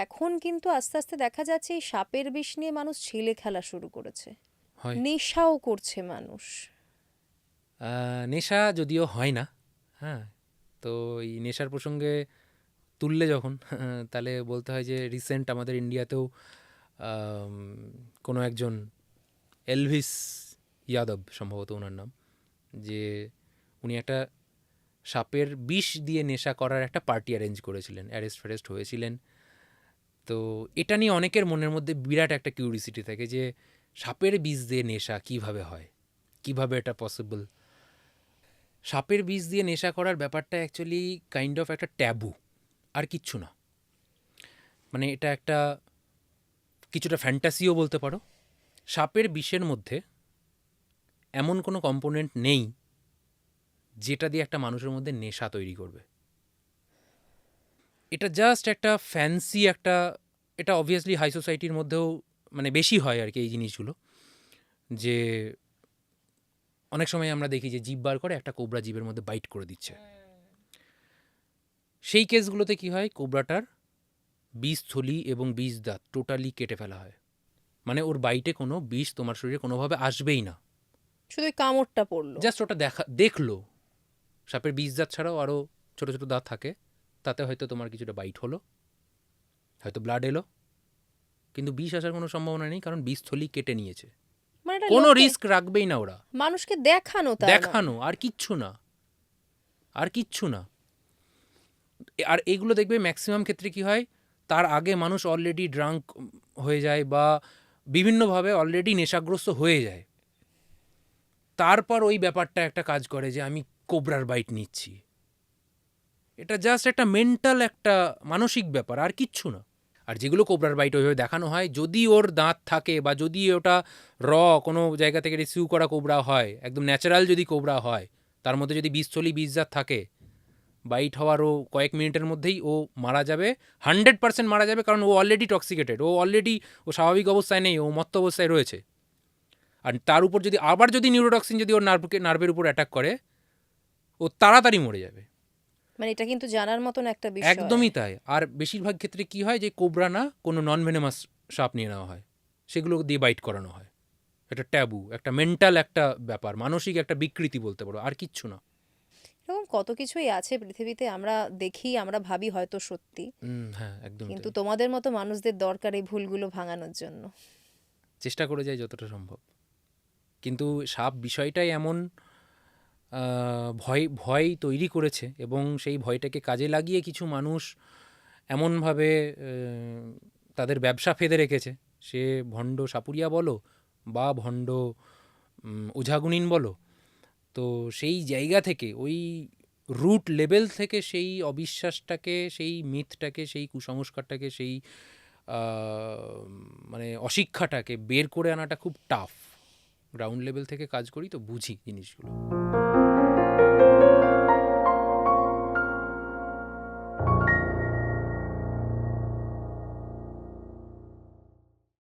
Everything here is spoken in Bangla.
এখন কিন্তু আস্তে আস্তে দেখা যাচ্ছে এই সাপের বিষ নিয়ে মানুষ ছেলে খেলা শুরু করেছে, হয়। নেশাও করছে মানুষ। নেশা যদিও হয় না, হ্যাঁ, তো এই নেশার প্রসঙ্গে তুললে যখন তাহলে বলতে হয় যে রিসেন্ট আমাদের ইন্ডিয়াতেও আম, কোনো একজন এলভিস ইয়াদব সম্ভবত ওনার নাম, যে উনি একটা সাপের বিষ দিয়ে নেশা করার একটা পার্টি অ্যারেঞ্জ করেছিলেন, অ্যারেস্ট ফ্যারেস্ট হয়েছিলেন। তো এটা নিয়ে অনেকের মনের মধ্যে বিরাট একটা কিউরিসিটি থাকে যে সাপের বিষ দিয়ে নেশা কিভাবে হয়, কিভাবে এটা পসিবল। সাপের বিষ দিয়ে নেশা করার ব্যাপারটা অ্যাকচুয়ালি কাইন্ড অফ একটা ট্যাবু, আর কিচ্ছু না। মানে এটা একটা কিছুটা ফ্যান্টাসিও বলতে পারো। সাপের বিষের মধ্যে এমন কোনো কম্পোনেন্ট নেই যেটা দিয়ে একটা মানুষের মধ্যে নেশা তৈরি করবে। এটা জাস্ট একটা ফ্যান্সি একটা, এটা অবভিয়াসলি হাই সোসাইটির মধ্যেও মানে বেশি হয় আর কি এই জিনিসগুলো, যে অনেক সময় আমরা দেখি যে জিভ বার করে একটা কোবরা জিভের মধ্যে বাইট করে দিচ্ছে। সেই কেসগুলোতে কি হয়, কোবরাটার বিষ থলি এবং বিষ দাঁত টোটালি কেটে ফেলা হয়। মানে ওর বাইটে কোনো বিষ তোমার শরীরে কোনোভাবে আসবেই না, শুধু ওই কামড়টা পড়লো। জাস্ট ওটা দেখলো। সাপের বিষ দাঁত ছাড়াও আরও ছোটো ছোটো দাঁত থাকে, তাতে হয়তো তোমার কিছুটা বাইট হলো, হয়তো ব্লাড এলো, কিন্তু বিষ আসার কোনো সম্ভাবনা নেই, কারণ বিষ থলি কেটে নিয়েছে। মানে এটা কোনো লোককে, রিস্ক রাখবেই না ওরা, মানুষকে দেখানো, তার মানে। দেখানো, আর কিচ্ছু না, আর কিচ্ছু না। আর এইগুলো দেখবে ম্যাক্সিমাম ক্ষেত্রে কি হয়, তার আগে মানুষ অলরেডি ড্রাঙ্ক হয়ে যায় বা বিভিন্নভাবে অলরেডি নেশাগ্রস্ত হয়ে যায়, তারপর ওই ব্যাপারটা একটা কাজ করে যে আমি কোবরার বাইট নিচ্ছি। এটা জাস্ট একটা মেন্টাল একটা মানসিক ব্যাপার, আর কিচ্ছু না। আর যেগুলো কোবরার বাইট ওইভাবে দেখানো হয়, যদি ওর দাঁত থাকে বা যদি ওটা কোনো জায়গা থেকে রিসিউ করা কোবরা হয়, একদম ন্যাচারাল যদি কোবরা হয়, তার মধ্যে যদি বিষথলি বিষজাত থাকে, বাইট হওয়ারও কয়েক মিনিটের মধ্যেই ও মারা যাবে, 100% মারা যাবে, কারণ ও অলরেডি টক্সিকেটেড, ও স্বাভাবিক অবস্থায় নেই, ও মত্ত অবস্থায় রয়েছে। আর তার উপর যদি আবার যদি নিউরোটক্সিন যদি ওর নার্ভের উপর অ্যাটাক করে, ও তাড়াতাড়ি মরে যাবে। মানে এটা কিন্তু জানার মতন একটা বিষয়। একদমই তাই। আর বেশিরভাগ ক্ষেত্রে কি হয়, যে কোবরা না কোনো নন ভেনেমাস সাপ নিয়ে নেওয়া হয়, সেগুলো দিয়ে বাইট করানো হয়। এটা ট্যাবু, একটা মেন্টাল একটা ব্যাপার, মানসিক একটা বিকৃতি বলতে পারো, আর কিচ্ছু না। এরকম কত কিছুই আছে পৃথিবীতে, আমরা দেখি, আমরা ভাবি হয়তো সত্যি, হ্যাঁ, একদমই কিন্তু তাই। তোমাদের মতো মানুষদের দরকার এই ভুলগুলো ভাঙানোর জন্য। চেষ্টা করে যায় যতটা সম্ভব, কিন্তু সাপ বিষয়টাই এমন ভয় ভয় তৈরি করেছে, এবং সেই ভয়টাকে কাজে লাগিয়ে কিছু মানুষ এমনভাবে তাদের ব্যবসা ফেঁদে রেখেছে। সে ভণ্ড সাপুরিয়া বলো বা ভণ্ড ওঝাগুনিন বলো, তো সেই জায়গা থেকে, ওই রুট লেভেল থেকে সেই অবিশ্বাসটাকে, সেই মিথটাকে, সেই কুসংস্কারটাকে, সেই মানে অশিক্ষাটাকে বের করে আনাটা খুব টাফ। গ্রাউন্ড লেভেল থেকে কাজ করি তো বুঝি জিনিসগুলো।